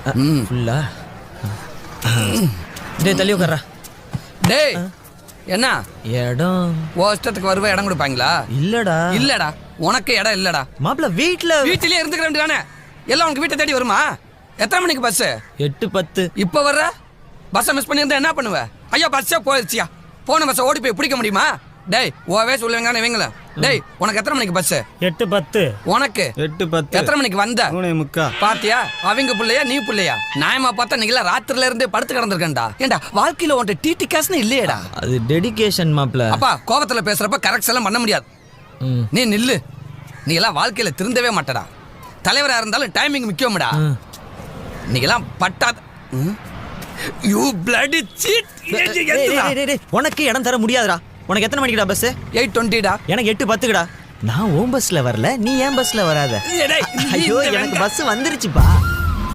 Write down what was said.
ஃபுல்லா டேய் தள்ளி உட்கார்றா. டேய் என்ன இடம் இஷ்டத்துக்கு வருவ இடம் கொடுப்பாங்களா? இல்லடா உனக்கு இடம் இல்லடா. மாப்பிள்ள வீட்டிலேயே இருந்துக்கிற வேண்டியதானே. எல்லாம் உனக்கு வீட்டை தேடி வருமா? எத்தனை மணிக்கு பஸ்? 8:10. இப்போ வர்ற பஸ்ஸை மிஸ் பண்ணியிருந்தா என்ன பண்ணுவ? ஐயா பஸ்ஸே போயிடுச்சியா. போன பஸ்ஸை ஓடி போய் பிடிக்க முடியுமா? டேய் ஓவே சொல்லுவீங்க இவங்கள. டேய் உனக்கு எத்தனை மணிக்கு பஸ்? 8:10. உனக்கு 8:10. எத்தனை மணிக்கு வந்த? 3:45. பாத்தியா அவங்க பிள்ளையா நீ பிள்ளையா? நியாயமா பார்த்தா நீங்களா ராத்திரில இருந்தே படுத்து கிடந்திருக்கேன்டா. ஏண்டா வாழ்க்கையில உன்ட்ட டிடி காசுன்னு இல்லையேடா. அது டெடிகேஷன் மாப்பிள்ள. அப்பா கோபத்துல பேசுறப்ப கரெக்ட் எல்லாம் பண்ண முடியாது. நீ நில்லு. நீ எல்லாம் வாழ்க்கையில திருந்தவே மாட்டடா. தலைவரா இருந்தாலும் டைமிங் முக்கியம்டா. நீ எல்லாம் பட்டாத யூ பிளடி சீட். உனக்கு இடம் தர முடியாதுடா. உனக்கு எத்தனை மணிக்குடா பஸ்? 8:20டா. எனக்கு 8:10க்குடா. நான் ஓம் பஸ்ல வரல, நீ ஏன் பஸ்ல வராத? ஐயோ எனக்கு பஸ் வந்துருச்சுப்பா.